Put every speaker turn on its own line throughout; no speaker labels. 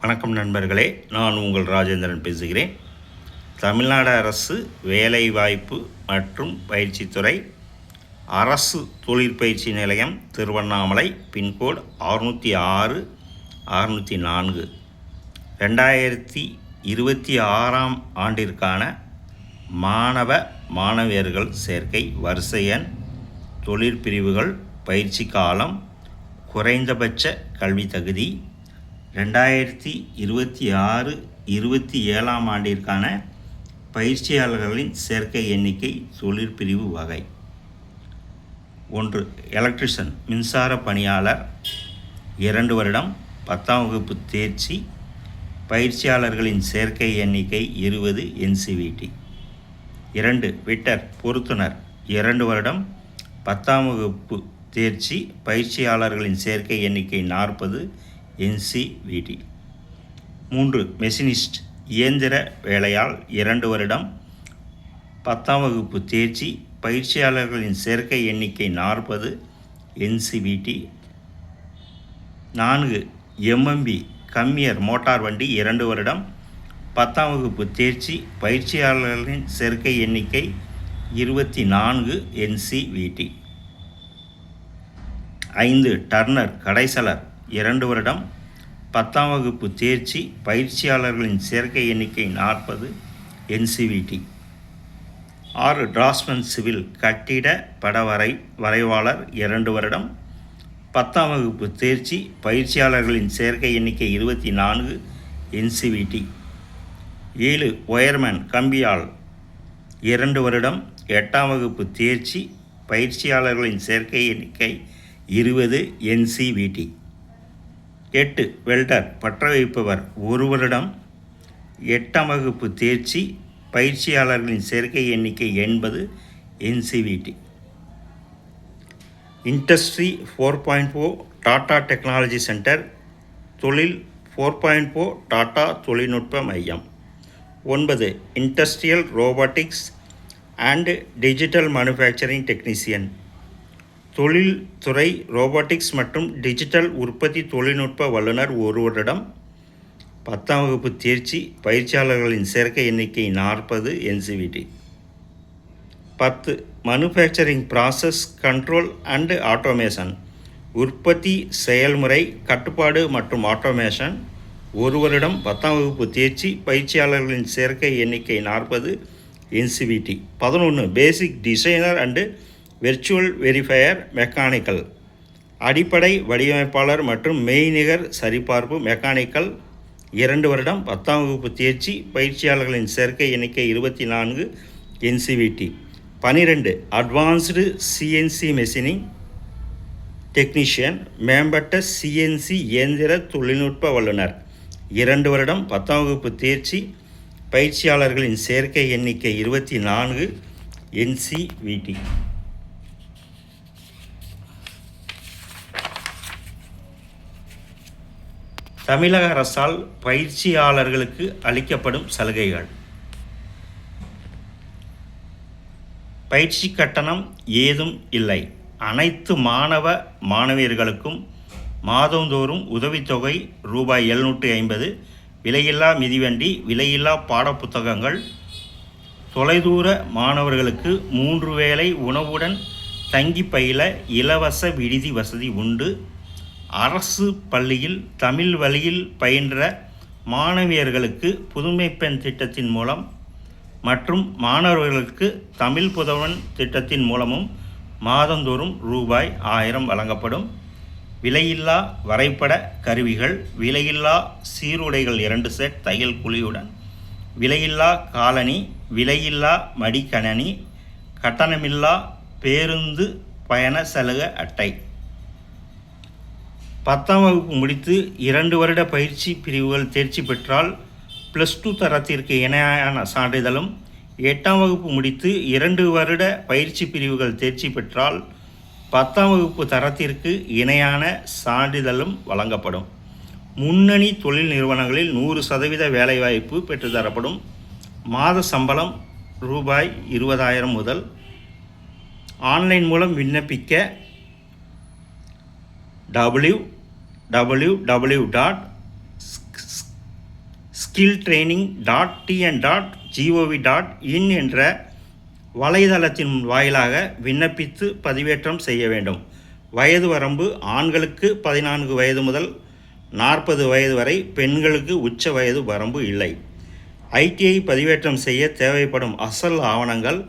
வணக்கம் நண்பர்களே, நான் உங்கள் ராஜேந்திரன் பேசுகிறேன். தமிழ்நாடு அரசு வேலைவாய்ப்பு மற்றும் பயிற்சித்துறை அரசு தொழிற்பயிற்சி நிலையம் திருவண்ணாமலை பின்கோடு 606 604 2026 ஆண்டிற்கான மாணவ மாணவியர்கள் சேர்க்கை வரிசை எண், தொழிற்பிரிவுகள், பயிற்சி காலம், குறைந்தபட்ச கல்வி தகுதி, 2026-27 ஆண்டிற்கான பயிற்சியாளர்களின் சேர்க்கை எண்ணிக்கை, தொழிற்பிரிவு வகை. 1. எலக்ட்ரிஷியன் மின்சார பணியாளர் 2 வருடம் 10ஆம் வகுப்பு தேர்ச்சி, பயிற்சியாளர்களின் சேர்க்கை எண்ணிக்கை 20 NCVT. 2. வெட்டர் பொருத்துனர் 2 வருடம் 10ஆம் வகுப்பு தேர்ச்சி, பயிற்சியாளர்களின் சேர்க்கை எண்ணிக்கை 40 NCVT. 3. மெஷினிஸ்ட் இயந்திர வேலையாள் 2 வருடம் 10ஆம் வகுப்பு தேர்ச்சி, பயிற்சியாளர்களின் சேர்க்கை எண்ணிக்கை 40 NCVT. 4. MMB கம்மியர் மோட்டார் வண்டி 2 வருடம் 10ஆம் வகுப்பு தேர்ச்சி, பயிற்சியாளர்களின் சேர்க்கை எண்ணிக்கை 24 NCVT. 5. டர்னர் கடைசலர் 2 வருடம் 10ஆம் வகுப்பு தேர்ச்சி, பயிற்சியாளர்களின் சேர்க்கை எண்ணிக்கை 40 NCVT. 6. டிராஃப்ட்மேன் சிவில் கட்டிட பட வரைவாளர் 2 வருடம் 10ஆம் வகுப்பு தேர்ச்சி, பயிற்சியாளர்களின் சேர்க்கை எண்ணிக்கை 24 NCVT. 7. ஒயர்மேன் கம்பியாள் 2 வருடம் 8ஆம் வகுப்பு தேர்ச்சி, பயிற்சியாளர்களின் சேர்க்கை எண்ணிக்கை 20 NCVT. 8. வெல்டர் பற்ற வைப்பவர் 1 வருடம் 8ஆம் வகுப்பு தேர்ச்சி, பயிற்சியாளர்களின் சேர்க்கை எண்ணிக்கை 80 NCVT. Industry 4.0 Tata technology centre, தொழில் 4.0 டாடா தொழில்நுட்ப மையம். 9. Industrial robotics and digital manufacturing technician, தொழில்துறை ரோபோட்டிக்ஸ் மற்றும் டிஜிட்டல் உற்பத்தி தொழில்நுட்ப வல்லுநர் 1 வருடம் 10ஆம் வகுப்பு தேர்ச்சி, பயிற்சியாளர்களின் சேர்க்கை எண்ணிக்கை 40 NCVT. 10. Manufacturing process control and automation, உற்பத்தி செயல்முறை கட்டுப்பாடு மற்றும் ஆட்டோமேஷன் 1 வருடம் 10ஆம் வகுப்பு தேர்ச்சி, பயிற்சியாளர்களின் சேர்க்கை எண்ணிக்கை 40 NCVT. 11. Basic designer and virtual verifier mechanical, அடிப்படை வடிவமைப்பாளர் மற்றும் மெய்நிகர் சரிபார்ப்பு மெக்கானிக்கல் 2 வருடம் 10ஆம் வகுப்பு தேர்ச்சி, பயிற்சியாளர்களின் சேர்க்கை எண்ணிக்கை 24 NCVT. 12. Advanced CNC machining technician, மேம்பட்ட CNC இயந்திர தொழில்நுட்ப வல்லுநர் 2 வருடம் 10ஆம் வகுப்பு தேர்ச்சி, பயிற்சியாளர்களின் சேர்க்கை எண்ணிக்கை 24 NCVT. தமிழக அரசால் பயிற்சியாளர்களுக்கு அளிக்கப்படும் சலுகைகள். பயிற்சி கட்டணம் ஏதும் இல்லை. அனைத்து மாணவ மாணவியர்களுக்கும் மாதந்தோறும் உதவித்தொகை ரூபாய் 750, விலையில்லா மிதிவண்டி, விலையில்லா பாடப்புத்தகங்கள், தொலைதூர மாணவர்களுக்கு 3 வேளை உணவுடன் தங்கி பயில இலவச விடுதி வசதி உண்டு. அரசு பள்ளியில் தமிழ் வழியில் பயின்ற மாணவியர்களுக்கு புதுமை பெண் திட்டத்தின் மூலம் மற்றும் மாணவர்களுக்கு தமிழ் புதல்வன் திட்டத்தின் மூலமும் மாதந்தோறும் ரூபாய் 1000 வழங்கப்படும். விலையில்லா வரைபட கருவிகள், விலையில்லா சீருடைகள் 2 செட் தையல் குழியுடன், விலையில்லா காலணி, விலையில்லா மடிக்கணனி, கட்டணமில்லா பேருந்து பயண சலுகை அட்டை. 10ஆம் வகுப்பு முடித்து 2 வருட பயிற்சி பிரிவுகள் தேர்ச்சி பெற்றால் +2 தரத்திற்கு இணையான சான்றிதழும், 8ஆம் வகுப்பு முடித்து 2 வருட பயிற்சி பிரிவுகள் தேர்ச்சி பெற்றால் 10ஆம் வகுப்பு தரத்திற்கு இணையான சான்றிதழும் வழங்கப்படும். முன்னணி தொழில் நிறுவனங்களில் 100% வேலைவாய்ப்பு பெற்றுத்தரப்படும். மாத சம்பளம் ரூபாய் 20,000 முதல். ஆன்லைன் மூலம் விண்ணப்பிக்க www.skillsfuture.com skilltraining.tn.gov.in என்ற வலைதளத்தின் வாயிலாக விண்ணப்பித்து பதிவேற்றம் செய்ய வேண்டும். வயது வரம்பு ஆண்களுக்கு 14 வயது முதல் 40 வயது வரை, பெண்களுக்கு உச்ச வயது வரம்பு இல்லை. ITI பதிவேற்றம் செய்ய தேவைப்படும் அசல் ஆவணங்கள்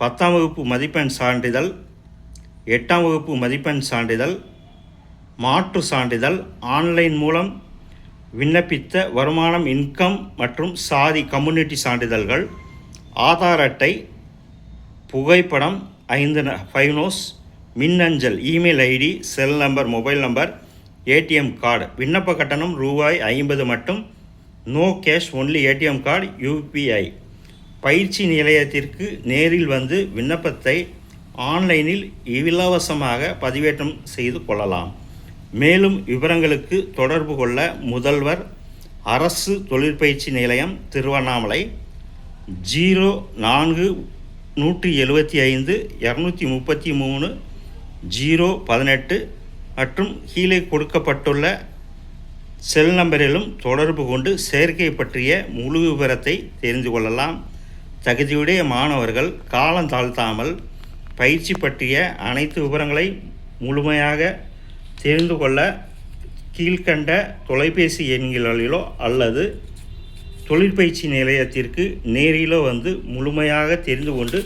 10ஆம் வகுப்பு மதிப்பெண் சான்றிதழ், 8ஆம் வகுப்பு மதிப்பெண் சான்றிதழ், மாற்று சான்றிதழ், ஆன்லைன் மூலம் விண்ணப்பித்த வருமானம் இன்கம் மற்றும் சாதி கம்யூனிட்டி சான்றிதழ்கள், ஆதார் அட்டை, புகைப்படம் 5 நோஸ், மின்னஞ்சல், email ID, cell number, mobile number, ATM card. விண்ணப்ப கட்டணம் ரூபாய் 50 மட்டும். No cash, only ATM card, UPI. பயிற்சி நிலையத்திற்கு நேரில் வந்து விண்ணப்பத்தை ஆன்லைனில் இலவசமாக பதிவேற்றம் செய்து கொள்ளலாம். மேலும் விவரங்களுக்கு தொடர்பு கொள்ள முதல்வர் அரசு தொழிற்பயிற்சி நிலையம், திருவண்ணாமலை 04-175 233 018 மற்றும் கீழே கொடுக்கப்பட்டுள்ள செல் நம்பரிலும் தொடர்பு கொண்டு சேர்க்கை பற்றிய முழு விவரத்தை தெரிந்து கொள்ளலாம். தகுதியுடைய மாணவர்கள் காலம் தாழ்த்தாமல் பயிற்சி பற்றிய அனைத்து விவரங்களை முழுமையாக தெரிந்து கொள்ள கீழ்கண்ட தொலைபேசி எண்களிலோ அல்லது தொழிற்பயிற்சி நிலையத்திற்கு நேரிலோ வந்து முழுமையாக தெரிந்து கொண்டு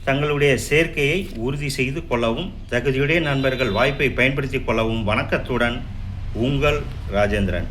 தங்களுடைய சேர்க்கையை உறுதி செய்து கொள்ளவும். தகுதியுடைய நண்பர்கள் வாய்ப்பை பயன்படுத்தி கொள்ளவும். வணக்கத்துடன் உங்கள் ராஜேந்திரன்.